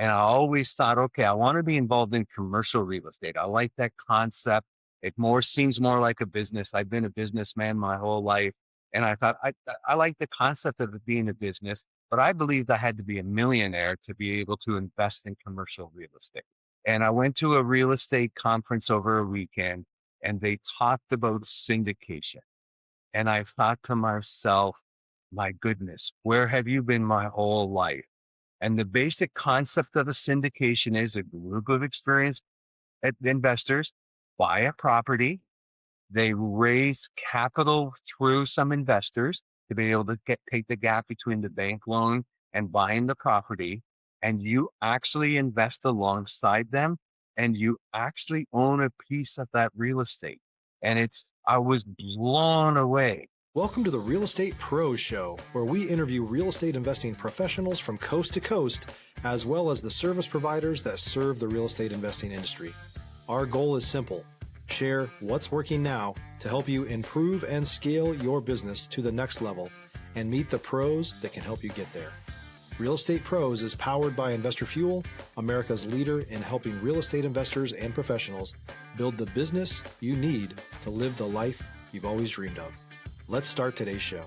And I always thought, okay, I want to be involved in commercial real estate. I like that concept. It more seems more like a business. I've been a businessman my whole life. And I thought I like the concept of it being a business, but I believed I had to be a millionaire to be able to invest in commercial real estate. And I went to a real estate conference over a weekend and they talked about syndication. And I thought to myself, my goodness, where have you been my whole life? And the basic concept of a syndication is a group of experienced investors buy a property. They raise capital through some investors to be able to take the gap between the bank loan and buying the property. And you actually invest alongside them and you actually own a piece of that real estate. And I was blown away. Welcome to the Real Estate Pros Show, where we interview real estate investing professionals from coast to coast, as well as the service providers that serve the real estate investing industry. Our goal is simple: share what's working now to help you improve and scale your business to the next level and meet the pros that can help you get there. Real Estate Pros is powered by Investor Fuel, America's leader in helping real estate investors and professionals build the business you need to live the life you've always dreamed of. Let's start today's show.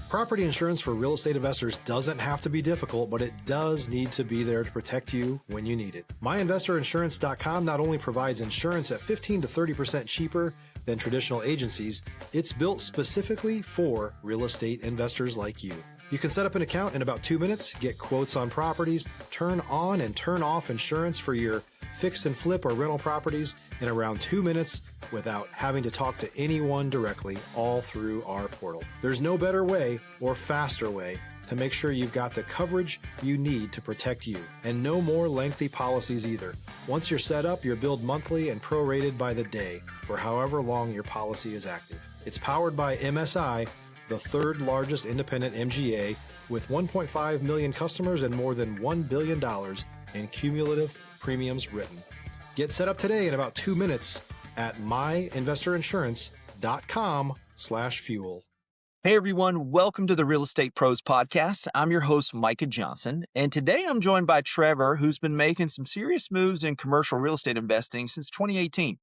Property insurance for real estate investors doesn't have to be difficult, but it does need to be there to protect you when you need it. MyInvestorInsurance.com not only provides insurance at 15 to 30% cheaper than traditional agencies, it's built specifically for real estate investors like you. You can set up an account in about 2 minutes, get quotes on properties, turn on and turn off insurance for your fix and flip or rental properties in around 2 minutes without having to talk to anyone directly, all through our portal. There's no better way or faster way to make sure you've got the coverage you need to protect you, and no more lengthy policies either. Once you're set up, you're billed monthly and prorated by the day for however long your policy is active. It's powered by MSI, the third largest independent MGA, with 1.5 million customers and more than $1 billion in cumulative premiums written. Get set up today in about 2 minutes at myinvestorinsurance.com/fuel. Hey everyone, welcome to the Real Estate Pros Podcast. I'm your host, Micah Johnson, and today I'm joined by Trevor, who's been making some serious moves in commercial real estate investing since 2018.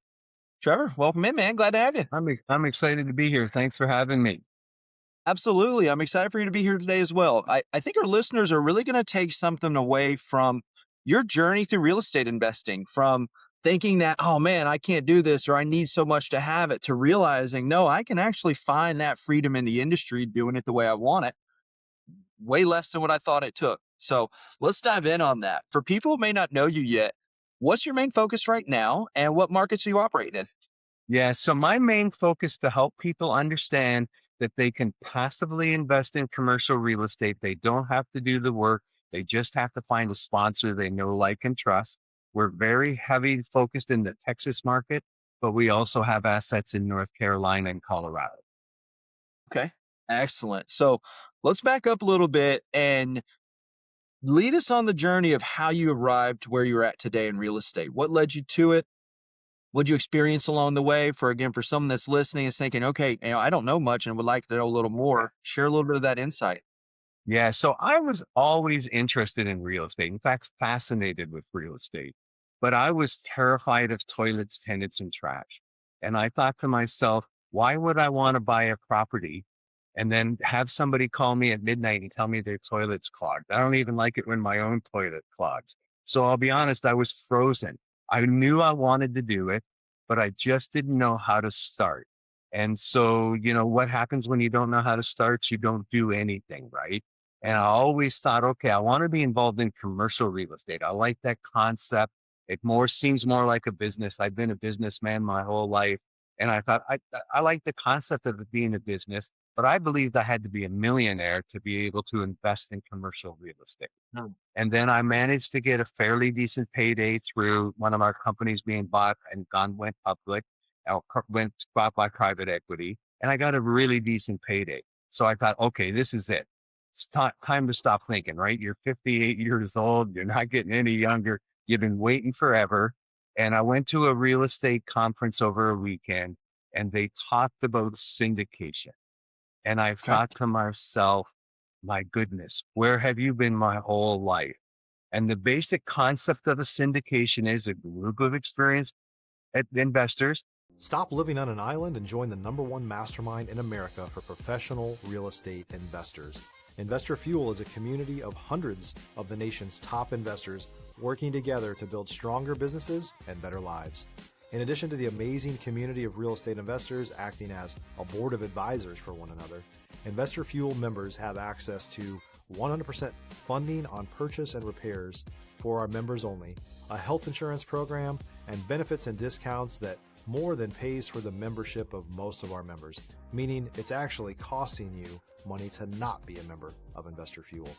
Trevor, welcome in, man. Glad to have you. I'm excited to be here. Thanks for having me. Absolutely. I'm excited for you to be here today as well. I think our listeners are really going to take something away from your journey through real estate investing, from thinking that, oh man, I can't do this or I need so much to have it, to realizing, no, I can actually find that freedom in the industry doing it the way I want it, way less than what I thought it took. So let's dive in on that. For people who may not know you yet, what's your main focus right now and what markets are you operating in? Yeah, so my main focus to help people understand that they can passively invest in commercial real estate. They don't have to do the work. They just have to find a sponsor they know, like, and trust. We're very heavy focused in the Texas market, but we also have assets in North Carolina and Colorado. Okay, excellent. So let's back up a little bit and lead us on the journey of how you arrived where you're at today in real estate. What led you to it? What'd you experience along the way? For someone that's listening is thinking, okay, I don't know much and would like to know a little more. Share a little bit of that insight. Yeah, so I was always interested in real estate. In fact, fascinated with real estate. But I was terrified of toilets, tenants, and trash. And I thought to myself, why would I want to buy a property and then have somebody call me at midnight and tell me their toilet's clogged? I don't even like it when my own toilet clogs. So I'll be honest, I was frozen. I knew I wanted to do it, but I just didn't know how to start. And so, what happens when you don't know how to start? You don't do anything, right? And I always thought, okay, I want to be involved in commercial real estate. I like that concept. It seems more like a business. I've been a businessman my whole life. And I thought I like the concept of it being a business, but I believed I had to be a millionaire to be able to invest in commercial real estate. Hmm. And then I managed to get a fairly decent payday through one of our companies being bought and went public, went bought by private equity. And I got a really decent payday. So I thought, okay, this is it. It's time to stop thinking, right? You're 58 years old. You're not getting any younger. You've been waiting forever. And I went to a real estate conference over a weekend and they talked about syndication. And I Okay. thought to myself, My goodness, where have you been my whole life? And the basic concept of a syndication is a group of experienced investors. Stop living on an island and join the #1 mastermind in America for professional real estate investors. Investor Fuel is a community of hundreds of the nation's top investors working together to build stronger businesses and better lives. In addition to the amazing community of real estate investors acting as a board of advisors for one another, Investor Fuel members have access to 100% funding on purchase and repairs for our members only, a health insurance program, and benefits and discounts that more than pays for the membership of most of our members, meaning it's actually costing you money to not be a member of Investor Fuel.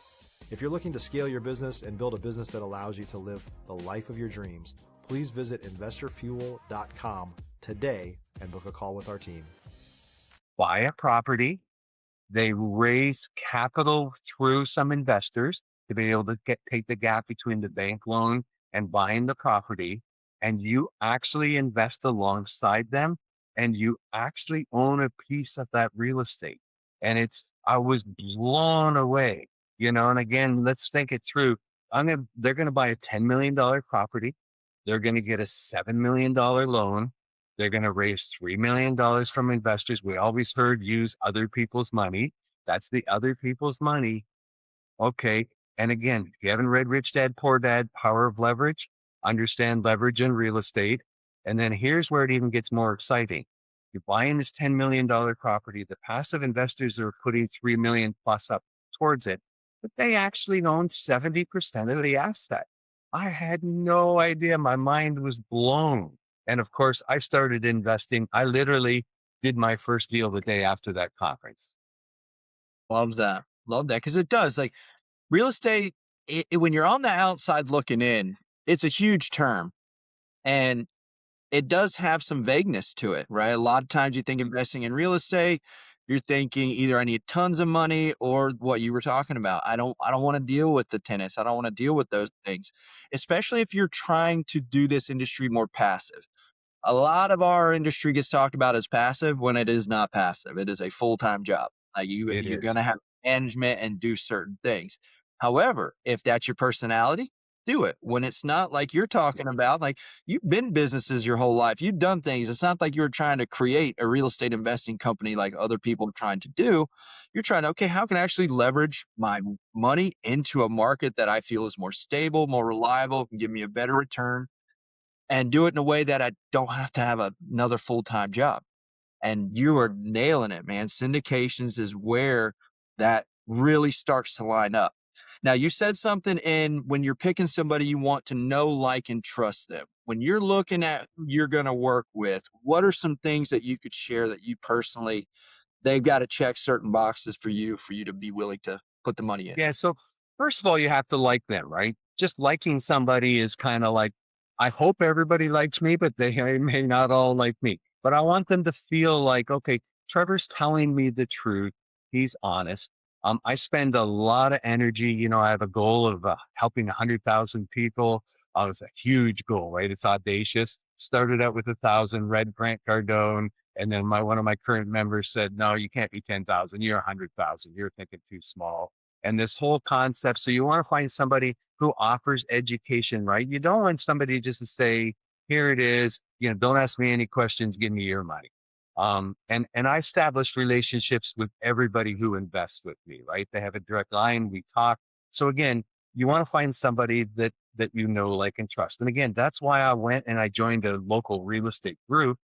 If you're looking to scale your business and build a business that allows you to live the life of your dreams, please visit investorfuel.com today and book a call with our team. Buy a property. They raise capital through some investors to be able to take the gap between the bank loan and buying the property. And you actually invest alongside them, and you actually own a piece of that real estate. And I was blown away, and again, let's think it through. They're going to buy a $10 million property. They're going to get a $7 million loan. They're going to raise $3 million from investors. We always heard use other people's money. That's the other people's money. Okay. And again, if you haven't read Rich Dad, Poor Dad, Power of Leverage, understand leverage in real estate. And then here's where it even gets more exciting. You're buying this $10 million property. The passive investors are putting $3 million plus up towards it, but they actually own 70% of the asset. I had no idea. My mind was blown. And of course, I started investing. I literally did my first deal the day after that conference. Love that. Love that. Because it does. Like real estate, when you're on the outside looking in, it's a huge term. And it does have some vagueness to it, right? A lot of times you think investing in real estate, you're thinking either I need tons of money or what you were talking about. I don't want to deal with the tenants. I don't want to deal with those things, especially if you're trying to do this industry more passive. A lot of our industry gets talked about as passive when it is not passive. It is a full-time job. Like It you're is. going to have management and do certain things. However, if that's your personality, do it. When it's not like you're talking about, like you've been businesses your whole life, you've done things. It's not like you're trying to create a real estate investing company like other people are trying to do. You're trying to, okay, how can I actually leverage my money into a market that I feel is more stable, more reliable, can give me a better return, and do it in a way that I don't have to have another full-time job. And you are nailing it, man. Syndications is where that really starts to line up. Now, you said something in when you're picking somebody, you want to know, like, and trust them. When you're looking at who you're going to work with, what are some things that you could share that you personally, they've got to check certain boxes for you to be willing to put the money in? Yeah. So first of all, you have to like them, right? Just liking somebody is kind of like, I hope everybody likes me, but they may not all like me. But I want them to feel like, okay, Trevor's telling me the truth. He's honest. I spend a lot of energy. I have a goal of helping 100,000 people. It's a huge goal, right? It's audacious. Started out with 1,000, read Grant Cardone. And then one of my current members said, no, you can't be 10,000. You're 100,000. You're thinking too small. And this whole concept. So you want to find somebody who offers education, right? You don't want somebody just to say, here it is, don't ask me any questions, give me your money. And I established relationships with everybody who invests with me, right? They have a direct line, we talk. So again, you want to find somebody that like, and trust. And again, that's why I went and I joined a local real estate group,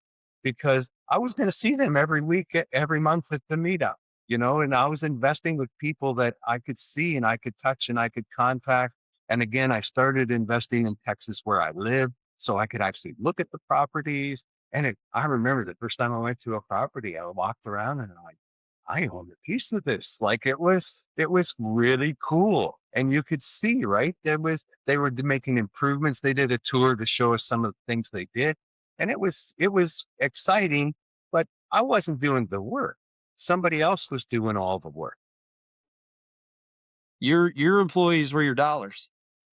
because I was going to see them every week, every month at the meetup, and I was investing with people that I could see and I could touch and I could contact. And again, I started investing in Texas where I live, so I could actually look at the properties. And I remember the first time I went to a property, I walked around and I'm like, I own a piece of this. Like it was really cool. And you could see, right? They were making improvements. They did a tour to show us some of the things they did. And it was exciting, but I wasn't doing the work. Somebody else was doing all the work. Your employees were your dollars.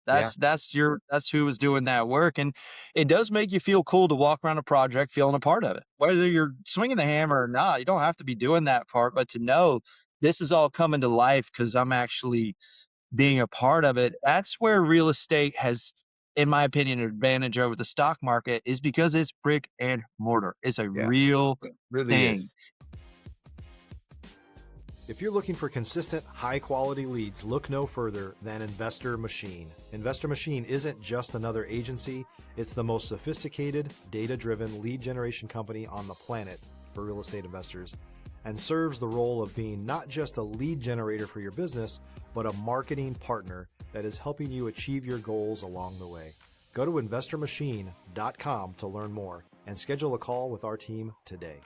Yeah. That's who was doing that work. And it does make you feel cool to walk around a project feeling a part of it. Whether you're swinging the hammer or not, you don't have to be doing that part, but to know this is all coming to life because I'm actually being a part of it. That's where real estate has, in my opinion, an advantage over the stock market, is because it's brick and mortar. It's a Yeah, real really thing. is. If you're looking for consistent, high-quality leads, look no further than Investor Machine. Investor Machine isn't just another agency, it's the most sophisticated, data-driven lead generation company on the planet for real estate investors, and serves the role of being not just a lead generator for your business, but a marketing partner that is helping you achieve your goals along the way. Go to investormachine.com to learn more and schedule a call with our team today.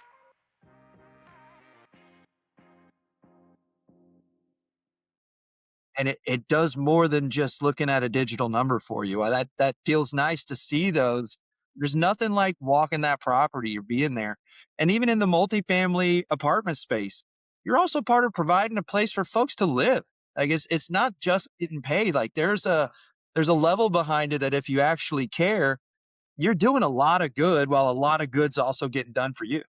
And it does more than just looking at a digital number for you. That feels nice to see those. There's nothing like walking that property or being there. And even in the multifamily apartment space, you're also part of providing a place for folks to live. I guess it's not just getting paid. Like there's a level behind it that if you actually care, you're doing a lot of good while a lot of good's also getting done for you.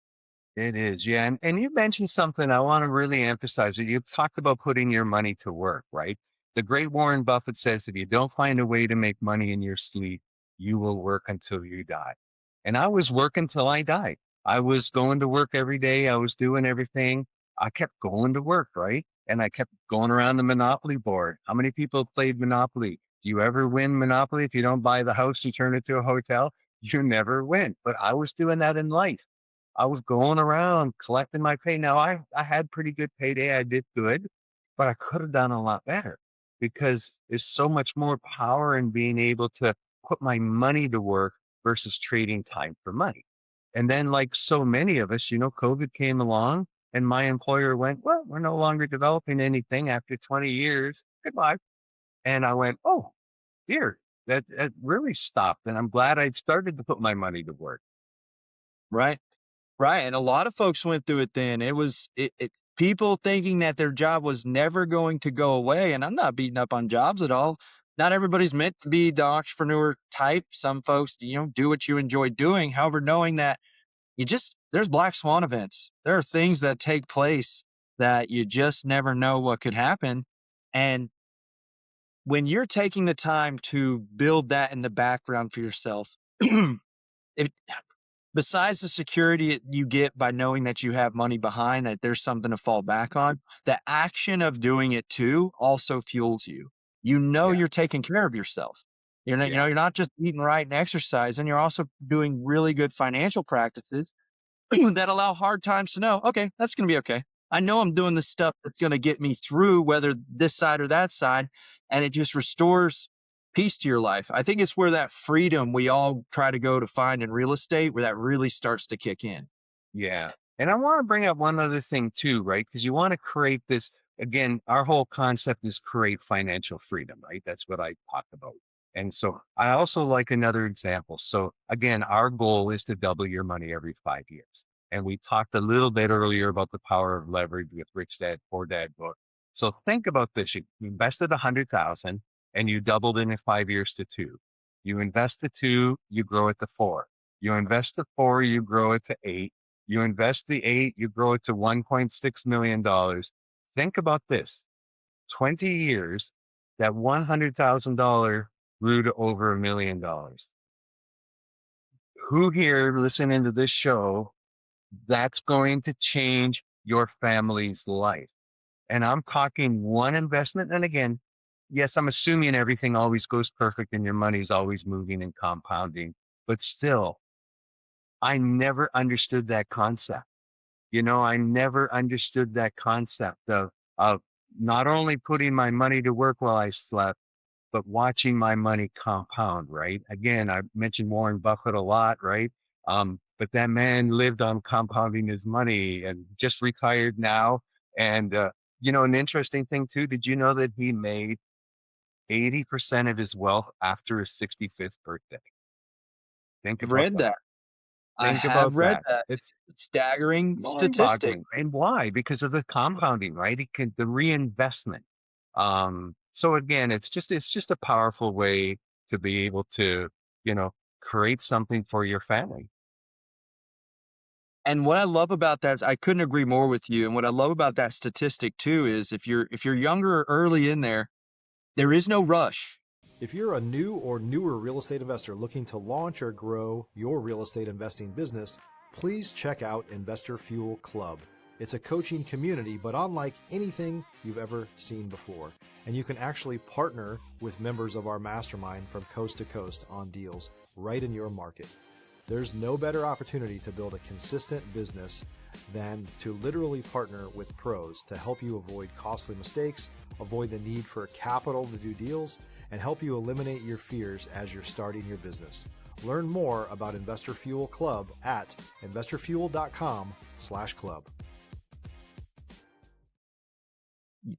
It is, yeah. And you mentioned something I want to really emphasize. You talked about putting your money to work, right? The great Warren Buffett says if you don't find a way to make money in your sleep, you will work until you die. And I was working till I died. I was going to work every day. I was doing everything. I kept going to work, right? And I kept going around the Monopoly board. How many people played Monopoly? Do you ever win Monopoly? If you don't buy the house, you turn it to a hotel. You never win. But I was doing that in life. I was going around collecting my pay. Now I had pretty good payday. I did good, but I could have done a lot better because there's so much more power in being able to put my money to work versus trading time for money. And then like so many of us, COVID came along and my employer went, well, we're no longer developing anything after 20 years. Goodbye. And I went, oh dear, that really stopped. And I'm glad I'd started to put my money to work. Right. Right, and a lot of folks went through it then. It people thinking that their job was never going to go away, and I'm not beating up on jobs at all. Not everybody's meant to be the entrepreneur type. Some folks, do what you enjoy doing. However, knowing that there's black swan events. There are things that take place that you just never know what could happen. And when you're taking the time to build that in the background for yourself, it besides the security you get by knowing that you have money behind, that there's something to fall back on, the action of doing it too also fuels you. Yeah. You're taking care of yourself. Yeah. You're not just eating right and exercising. You're also doing really good financial practices that allow hard times to know, okay, that's going to be okay. I know I'm doing the stuff that's going to get me through, whether this side or that side. And it just restores peace to your life. I think it's where that freedom we all try to go to find in real estate, where that really starts to kick in. Yeah. And I want to bring up one other thing too, right? Because you want to create this, again, our whole concept is create financial freedom, right? That's what I talked about. And so I also like another example. So again, our goal is to double your money every 5 years. And we talked a little bit earlier about the power of leverage with Rich Dad, Poor Dad book. So think about this. You invested 100,000 and you doubled in 5 years to two. You invest to two, you grow it to four. You invest to four, you grow it to eight. You invest the eight, you grow it to $1.6 million. Think about this 20 years, that $100,000 grew to over $1 million. Who here listening to this show, that's going to change your family's life? And I'm talking one investment. And again, yes, I'm assuming everything always goes perfect and your money's always moving and compounding, but still, I never understood that concept. I never understood that concept of not only putting my money to work while I slept, but watching my money compound, right? Again, I mentioned Warren Buffett a lot, right? But that man lived on compounding his money and just retired now. And, an interesting thing too, did you know that he made 80% of his wealth after his 65th birthday? Think I've about read that. that. I Think have about read that. that. It's It's staggering statistic. mind-boggling. And why? Because of the compounding, right? The reinvestment. So again, it's just a powerful way to be able to, you know, create something for your family. And what I love about that is I couldn't agree more with you. And what I love about that statistic too is if you're younger or early in there, there is no rush. If you're a new or newer real estate investor looking to launch or grow your real estate investing business, please check out Investor Fuel Club. It's a coaching community, but unlike anything you've ever seen before. And you can actually partner with members of our mastermind from coast to coast on deals right in your market. There's no better opportunity to build a consistent business than to literally partner with pros to help you avoid costly mistakes, avoid the need for capital to do deals, and help you eliminate your fears as you're starting your business. Learn more about Investor Fuel Club at investorfuel.com/club.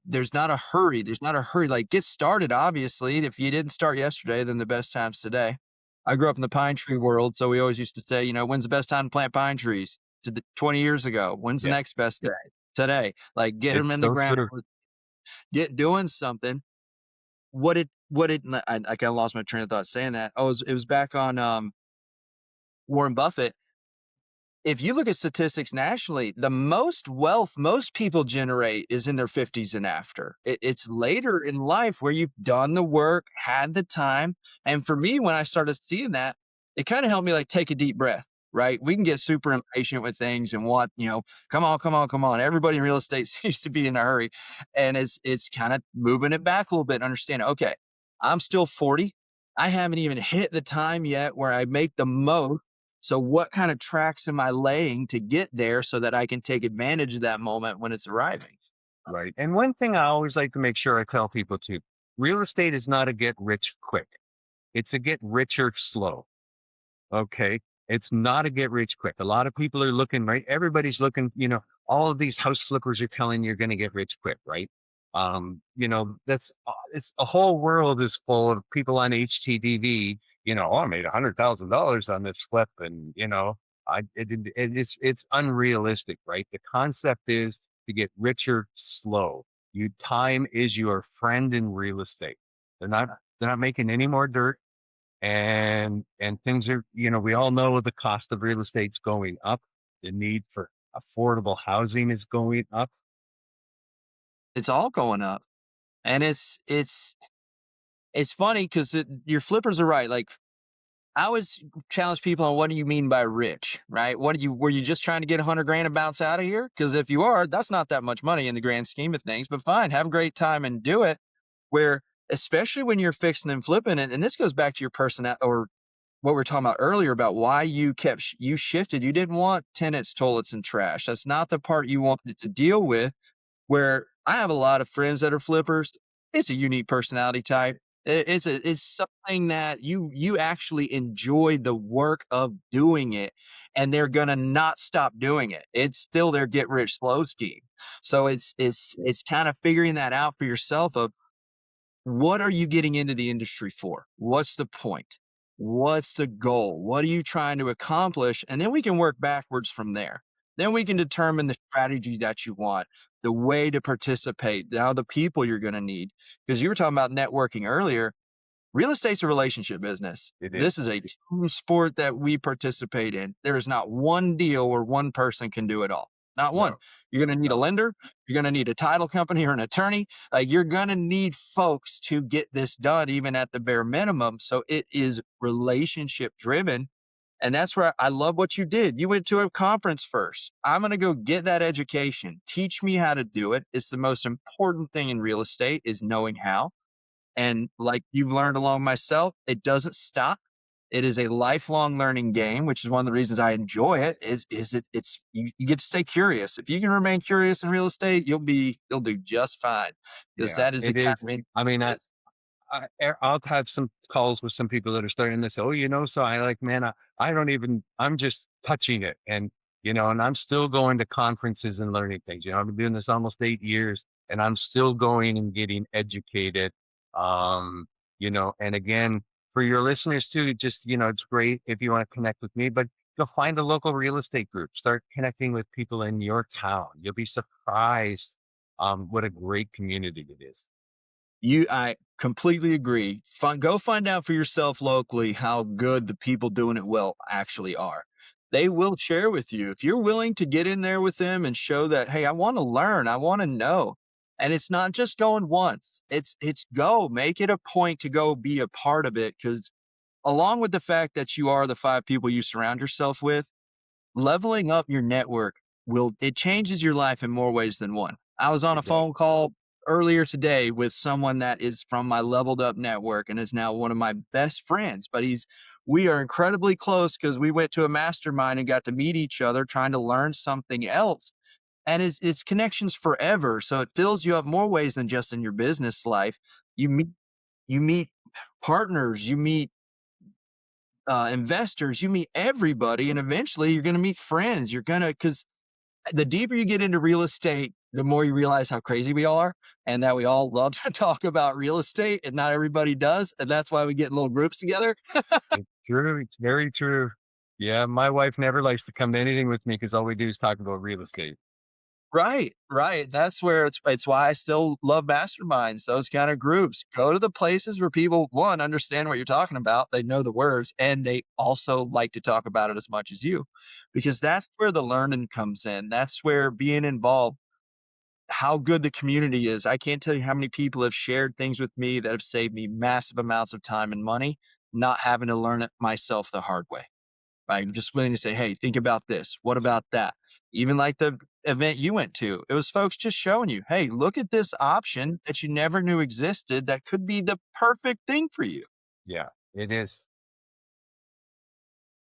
There's not a hurry. There's not a hurry. Like, get started, obviously. If you didn't start yesterday, then the best time's today. I grew up in the pine tree world, so we always used to say, when's the best time to plant pine trees? 20 years ago. When's the next best day? Today. Like, get them It's in the so ground, true. get doing something. I kind of lost my train of thought saying that. Oh, it was back on Warren Buffett. If you look at statistics nationally, the most wealth most people generate is in their 50s and after. It's later in life where you've done the work, had the time. And for me, when I started seeing that, it kind of helped me like take a deep breath, right? We can get super impatient with things and want, come on, come on, come on. Everybody in real estate seems to be in a hurry. And it's kind of moving it back a little bit and understanding, okay, I'm still 40. I haven't even hit the time yet where I make the most. So what kind of tracks am I laying to get there so that I can take advantage of that moment when it's arriving? Right. And one thing I always like to make sure I tell people too, real estate is not a get rich quick. It's a get richer slow. Okay. It's not a get rich quick. A lot of people are looking, right? Everybody's looking, all of these house flippers are telling you're going to get rich quick, right? It's a whole world is full of people on HTTV, I made $100,000 on this flip. And, it's unrealistic, right? The concept is to get richer slow. Time is your friend in real estate. They're not making any more dirt, and things are, we all know the cost of real estate's going up. The need for affordable housing is going up. It's all going up. And it's funny because your flippers are right. Like, I always challenge people on what do you mean by rich, right? Were you just trying to get 100 grand and bounce out of here? Because if you are, that's not that much money in the grand scheme of things, but fine, have a great time and do it. Where, especially when you're fixing and flipping it, and this goes back to your personality or what we were talking about earlier about why you shifted. You didn't want tenants, toilets, and trash. That's not the part you wanted to deal with. Where I have a lot of friends that are flippers. It's a unique personality type. It's something that you actually enjoy the work of doing it, and they're gonna not stop doing it. It's still their get rich slow scheme. So it's kind of figuring that out for yourself of what are you getting into the industry for? What's the point? What's the goal? What are you trying to accomplish? And then we can work backwards from there. Then we can determine the strategy that you want, the way to participate, now the people you're going to need. Because you were talking about networking earlier. Real estate's a relationship business. It is. This is a team sport that we participate in. There is not one deal where one person can do it all. Not one. No. You're going to need a lender. You're going to need a title company or an attorney. You're going to need folks to get this done, even at the bare minimum. So it is relationship driven. And that's where I love what you did. You went to a conference first. I'm going to go get that education. Teach me how to do it. It's the most important thing in real estate is knowing how. And like you've learned along myself, it doesn't stop. It is a lifelong learning game, which is one of the reasons I enjoy it. You get to stay curious. If you can remain curious in real estate, you'll do just fine. Because Yeah, that is the it kind is. of I mean, I'll have some calls with some people that are starting to say, oh, so I like, man, I'm just touching it. And, and I'm still going to conferences and learning things. I've been doing this almost 8 years and I'm still going and getting educated. And again, for your listeners too, just, it's great if you want to connect with me, but you'll find a local real estate group, start connecting with people in your town. You'll be surprised, what a great community it is. I completely agree. Go find out for yourself locally how good the people doing it well actually are. they will share with you. If you're willing to get in there with them and show that, hey, I want to learn, I want to know. And it's not just going once. It's go. Make it a point to go be a part of it. Because along with the fact that you are the 5 people you surround yourself with, leveling up your network it changes your life in more ways than one. I was on a It does. phone call earlier today with someone that is from my leveled up network and is now one of my best friends, but we are incredibly close because we went to a mastermind and got to meet each other trying to learn something else. And it's connections forever. So it fills you up more ways than just in your business life. You meet partners, you meet investors, you meet everybody, and eventually you're going to meet friends. Because the deeper you get into real estate, the more you realize how crazy we all are and that we all love to talk about real estate and not everybody does. And that's why we get in little groups together. It's true. It's very true. Yeah, my wife never likes to come to anything with me because all we do is talk about real estate. Right, right. That's where it's why I still love masterminds, those kind of groups. Go to the places where people, one, understand what you're talking about, they know the words, and they also like to talk about it as much as you, because that's where the learning comes in. That's where being involved, how good the community is. I can't tell you how many people have shared things with me that have saved me massive amounts of time and money, not having to learn it myself the hard way. I'm just willing to say, hey, think about this. What about that? Even like the event you went to, it was folks just showing you, hey, look at this option that you never knew existed that could be the perfect thing for you. Yeah, it is.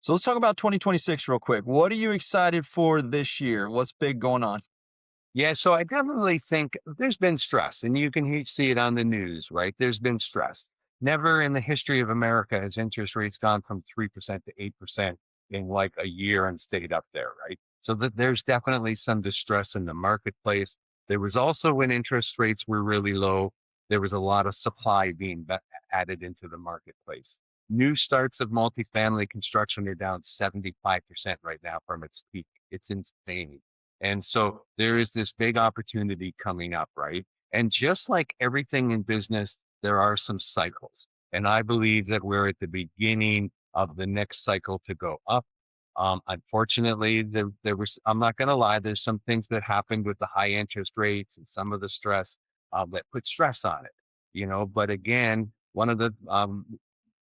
So let's talk about 2026 real quick. What are you excited for this year? What's big going on? Yeah, so I definitely think there's been stress, and you can see it on the news, right? There's been stress. Never in the history of America has interest rates gone from 3% to 8% in like a year and stayed up there, right? So that there's definitely some distress in the marketplace. There was also when interest rates were really low, there was a lot of supply being added into the marketplace. New starts of multifamily construction are down 75% right now from its peak. It's insane. And so there is this big opportunity coming up, right? And just like everything in business, there are some cycles. And I believe that we're at the beginning of the next cycle to go up. Unfortunately, there was, I'm not going to lie, there's some things that happened with the high interest rates and some of the stress that put stress on it, but again, one of the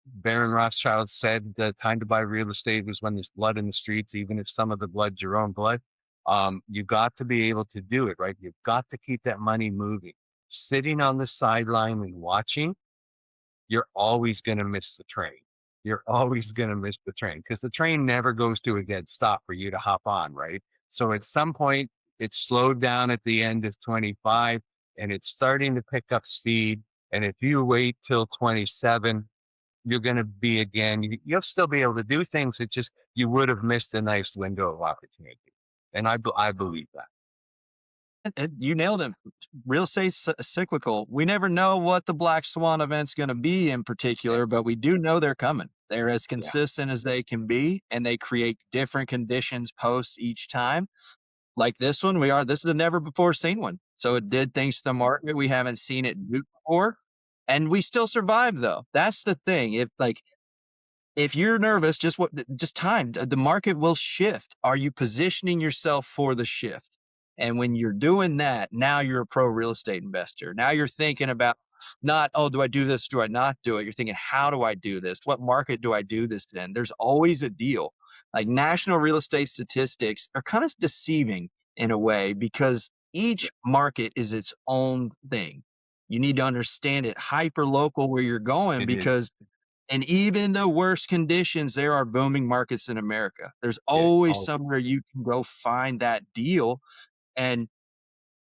Baron Rothschild said the time to buy real estate was when there's blood in the streets, even if some of the blood's your own blood. You got to be able to do it, right? You've got to keep that money moving. Sitting on the sideline and watching, you're always going to miss the train. You're always going to miss the train because the train never goes to a dead stop for you to hop on, right? So at some point, it slowed down at the end of 25 and it's starting to pick up speed. And if you wait till 27, you're going to be again, you'll still be able to do things. It's just you would have missed a nice window of opportunity. And I believe that. You nailed it. Real estate's cyclical. We never know what the black swan event's going to be in Yeah. particular, but we do know they're coming. They're as Yeah. consistent as they can be, and they create different conditions posts each time. Like this one, this is a never before seen one. So it did things to the market we haven't seen it do before. And we still survive though. That's the thing. If you're nervous, just time. The market will shift. Are you positioning yourself for the shift? And when you're doing that, now you're a pro real estate investor. Now you're thinking about not, oh, do I do this? Do I not do it? You're thinking, how do I do this? What market do I do this in? There's always a deal. Like national real estate statistics are kind of deceiving in a way because each market is its own thing. You need to understand it hyper local where you're going It is. because and even the worst conditions, there are booming markets in America. There's It always all somewhere you can go find that deal. And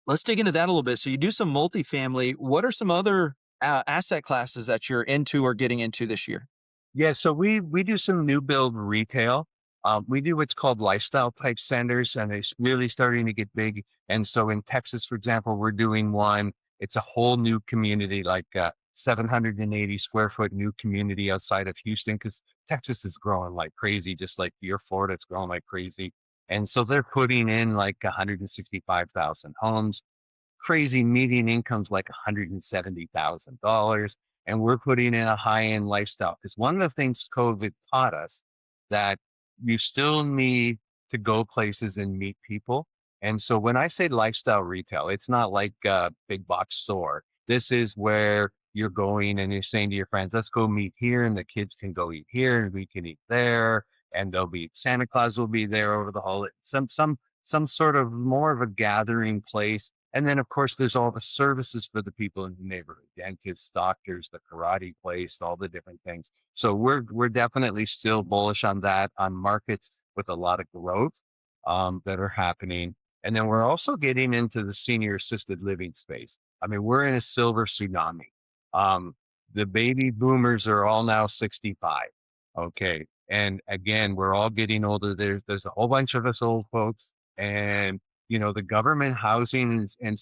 let's dig into that a little bit. So you do some multifamily. What are some other asset classes that you're into or getting into this year? Yeah, so we do some new build retail. We do what's called lifestyle type centers, and it's really starting to get big. And so in Texas, for example, we're doing one. It's a whole new community, like 780 square foot new community outside of Houston, because Texas is growing like crazy, just like your Florida, it's growing like crazy. And so they're putting in like 165,000 homes. Crazy median income's like $170,000, and we're putting in a high-end lifestyle. Because one of the things COVID taught us that you still need to go places and meet people. And so when I say lifestyle retail, it's not like a big box store. This is where you're going and you're saying to your friends, let's go meet here, and the kids can go eat here and we can eat there, and there'll be Santa Claus will be there over the holiday. Some sort of more of a gathering place. And then of course there's all the services for the people in the neighborhood, dentists, doctors, the karate place, all the different things. So we're definitely still bullish on that, on markets with a lot of growth that are happening. And then we're also getting into the senior assisted living space. I mean, we're in a silver tsunami. Um, the baby boomers are all now 65. Okay. And again, we're all getting older. There's a whole bunch of us old folks, and the government housing and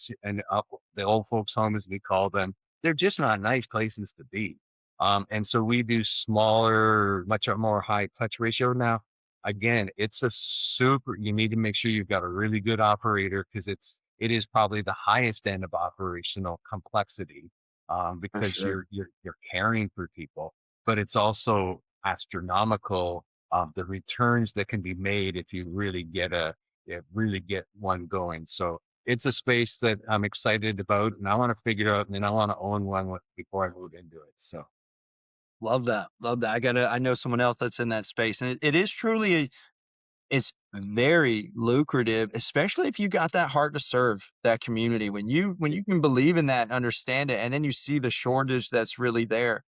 the old folks home, as we call them, they're just not nice places to be. And so we do smaller, much more high touch ratio now. Again, you need to make sure you've got a really good operator, because it is probably the highest end of operational complexity, For because sure. you're caring for people, but it's also astronomical, the returns that can be made if you really get one going. So it's a space that I'm excited about, and I want to figure out, and then I want to own one before I move into it. So Love that. Love that. I know someone else that's in that space, and it is truly it's very lucrative, especially if you got that heart to serve that community. When you can believe in that and understand it, and then you see the shortage that's really there.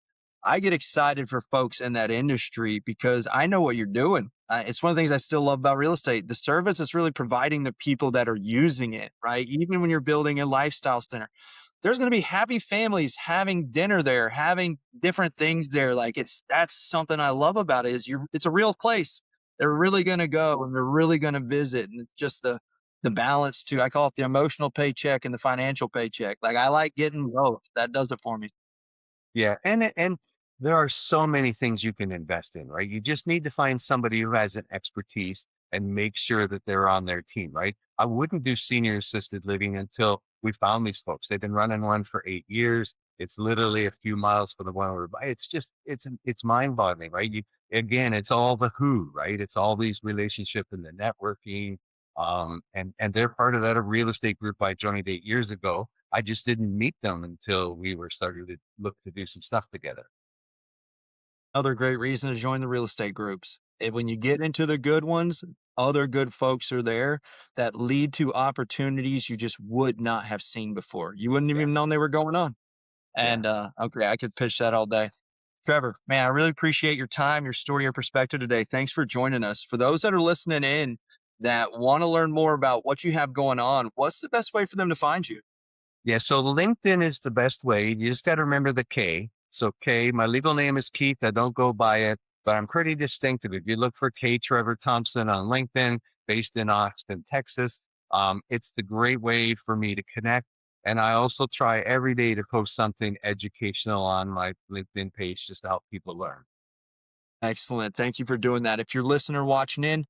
I get excited for folks in that industry because I know what you're doing. It's one of the things I still love about real estate. The service is really providing the people that are using it, right? Even when you're building a lifestyle center, there's going to be happy families having dinner there, having different things there. Like that's something I love about it, is it's a real place. They're really going to go and they're really going to visit. And it's just the balance too. I call it the emotional paycheck and the financial paycheck. Like I like getting both. That does it for me. yeah, and there are so many things you can invest in, right? You just need to find somebody who has an expertise and make sure that they're on their team, right? I wouldn't do senior assisted living until we found these folks. They've been running one for 8 years. It's literally a few miles from the one we're by. It's mind boggling, right? Again, it's all the who, right? It's all these relationship and the networking. And they're part of that real estate group I joined 8 years ago. I just didn't meet them until we were starting to look to do some stuff together. Another great reason to join the real estate groups. And when you get into the good ones, other good folks are there that lead to opportunities you just would not have seen before. You wouldn't Yeah, even known they were going on. yeah. And okay, I could pitch that all day. Trevor, man, I really appreciate your time, your story, your perspective today. Thanks for joining us. For those that are listening in that want to learn more about what you have going on, what's the best way for them to find you? Yeah, so LinkedIn is the best way. You just got to remember the K. So K, my legal name is Keith. I don't go by it, but I'm pretty distinctive. If you look for K Trevor Thompson on LinkedIn, based in Austin, Texas, it's the great way for me to connect. And I also try every day to post something educational on my LinkedIn page just to help people learn. Excellent. Thank you for doing that. If you're listening or watching in,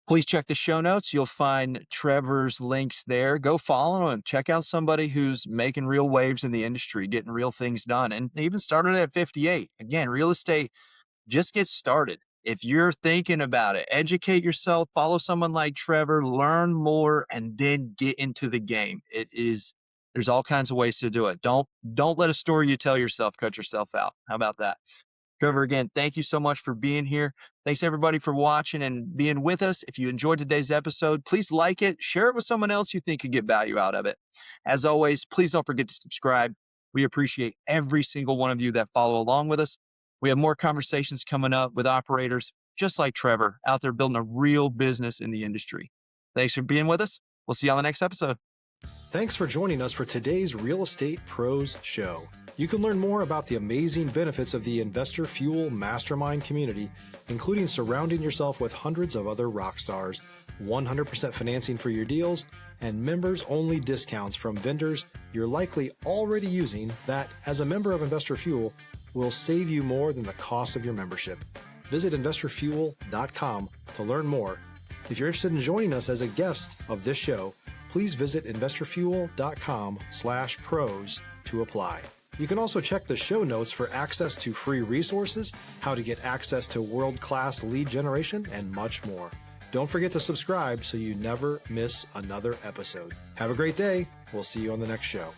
please check the show notes. You'll find Trevor's links there. Go follow him. Check out somebody who's making real waves in the industry, getting real things done, and even started at 58. Again, real estate, just get started. If you're thinking about it, educate yourself, follow someone like Trevor, learn more, and then get into the game. There's all kinds of ways to do it. Don't let a story you tell yourself cut yourself out. How about that? Trevor, again, thank you so much for being here. Thanks everybody for watching and being with us. If you enjoyed today's episode, please like it, share it with someone else you think could get value out of it. As always, please don't forget to subscribe. We appreciate every single one of you that follow along with us. We have more conversations coming up with operators just like Trevor out there building a real business in the industry. Thanks for being with us. We'll see you on the next episode. Thanks for joining us for today's Real Estate Pros Show. You can learn more about the amazing benefits of the Investor Fuel Mastermind community, including surrounding yourself with hundreds of other rock stars, 100% financing for your deals, and members-only discounts from vendors you're likely already using that, as a member of Investor Fuel, will save you more than the cost of your membership. Visit investorfuel.com to learn more. If you're interested in joining us as a guest of this show, please visit investorfuel.com/pros to apply. You can also check the show notes for access to free resources, how to get access to world-class lead generation, and much more. Don't forget to subscribe so you never miss another episode. Have a great day. We'll see you on the next show.